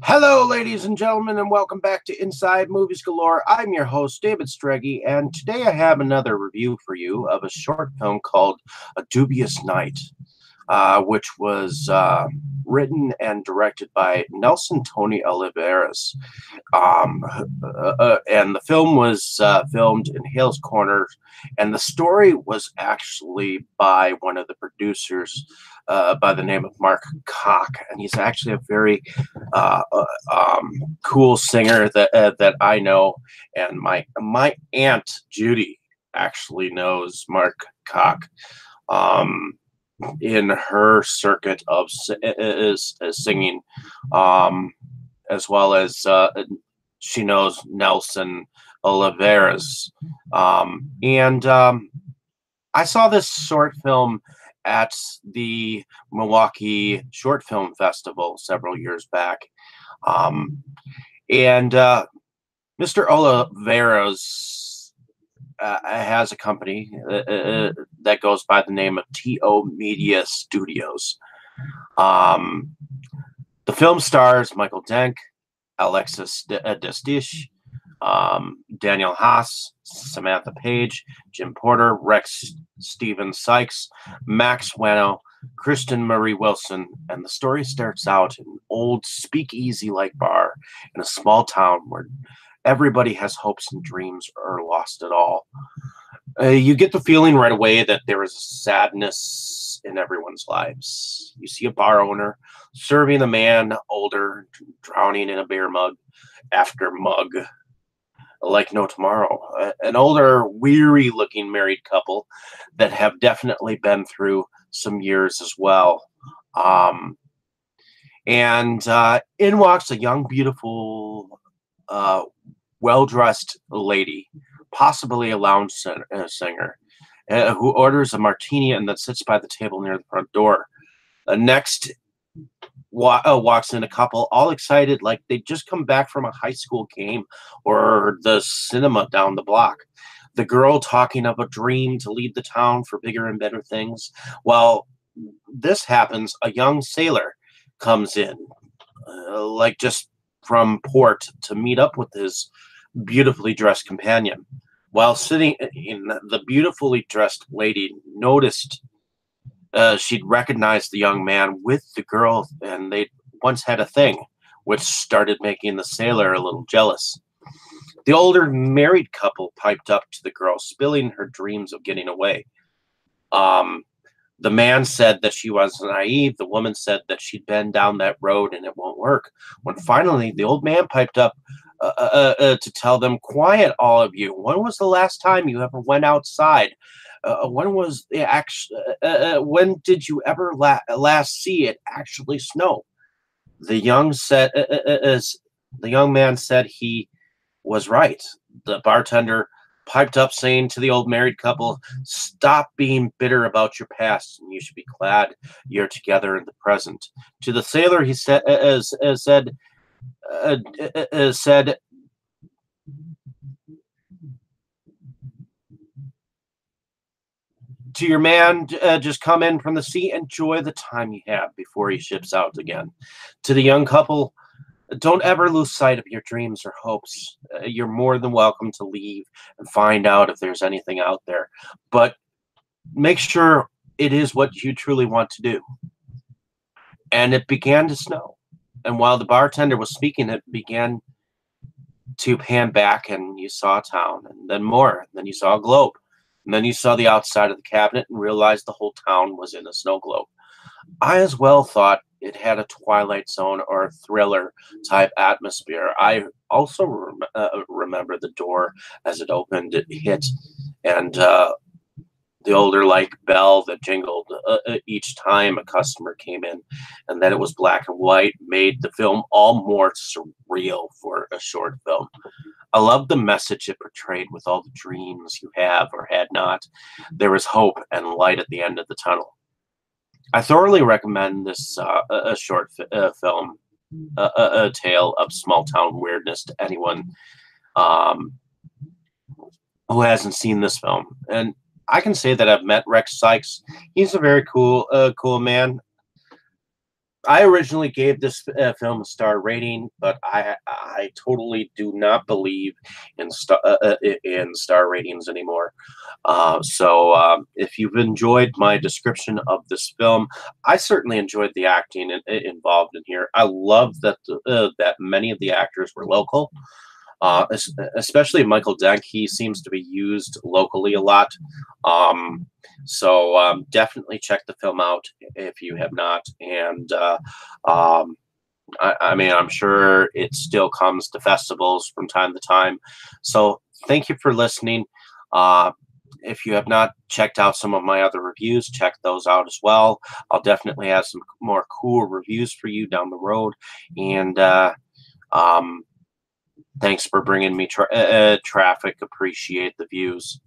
Hello, ladies and gentlemen, and welcome back to Inside Movies Galore. I'm your host, David Streggy, and today I have another review for you of a short film called A Dubious Night, which was written and directed by Nelson Tony Oliveras. Um, and the film was filmed in Hales Corners, and the story was actually by one of the producers by the name of Mark Koch, and he's actually a very cool singer that I know, and my aunt Judy actually knows Mark Koch. Um, in her circuit of is singing, um, as well as she knows Nelson Oliveras. And I saw this short film at the Milwaukee Short Film Festival several years back. Um, and Mr. Oliveras has a company that goes by the name of T.O. Media Studios. Um, the film stars Michael Denk, Alexis Destich, Daniel Haas, Samantha Page, Jim Porter, Rex Steven Sykes, Max Wano, Kristen Marie Wilson, and the story starts out in an old speakeasy-like bar in a small town where everybody has hopes and dreams are lost at all. You get the feeling right away that there is a sadness in everyone's lives. You see a bar owner serving a man older, drowning in a beer mug after mug like no tomorrow. An older, weary looking married couple that have definitely been through some years as well. Um, and in walks a young, beautiful, well dressed lady, possibly a lounge singer, who orders a martini and then sits by the table near the front door. Next walks in a couple, all excited, like they just come back from a high school game or the cinema down the block. The girl talking of a dream to lead the town for bigger and better things. Well, this happens. A young sailor comes in, like just from port to meet up with his beautifully dressed companion. While sitting in the beautifully dressed lady noticed she'd recognized the young man with the girl, and they once had a thing, which started making the sailor a little jealous. The older married couple piped up to the girl, spilling her dreams of getting away. Um, the man said that she was naive. The woman said that she'd been down that road and it won't work. When finally the old man piped up to tell them, "Quiet, all of you. When was the last time you ever went outside? When was the when did you ever last see it actually snow?" The the young man said he was right. The bartender piped up, saying to the old married couple, "Stop being bitter about your past, and you should be glad you're together in the present." To the sailor, he said, "To your man, just come in from the sea, enjoy the time you have before he ships out again." To the young couple, "Don't ever lose sight of your dreams or hopes. You're more than welcome to leave and find out if there's anything out there. But make sure it is what you truly want to do." And it began to snow. And while the bartender was speaking, it began to pan back, and you saw a town, and then more. And then you saw a globe. And then you saw the outside of the cabinet and realized the whole town was in a snow globe. I as well thought it had a Twilight Zone or a thriller type atmosphere. I also remember the door as it opened, it hit, and the older like bell that jingled each time a customer came in, and then it was black and white, made the film all more surreal for a short film. I love the message it portrayed with all the dreams you have or had not. There is hope and light at the end of the tunnel. I thoroughly recommend this a short film, a tale of small town weirdness to anyone um, who hasn't seen this film. And I can say that I've met Rex Sykes. He's a very cool man. I originally gave this film a star rating, but I totally do not believe in star ratings anymore. If you've enjoyed my description of this film, I certainly enjoyed the acting involved in here. I love that many of the actors were local, especially Michael Dent. He seems to be used locally a lot. Definitely check the film out if you have not. And I mean, I'm sure it still comes to festivals from time to time. So thank you for listening. Uh, if you have not checked out some of my other reviews, check those out as well. I'll definitely have some more cool reviews for you down the road. And um, thanks for bringing me traffic. Appreciate the views.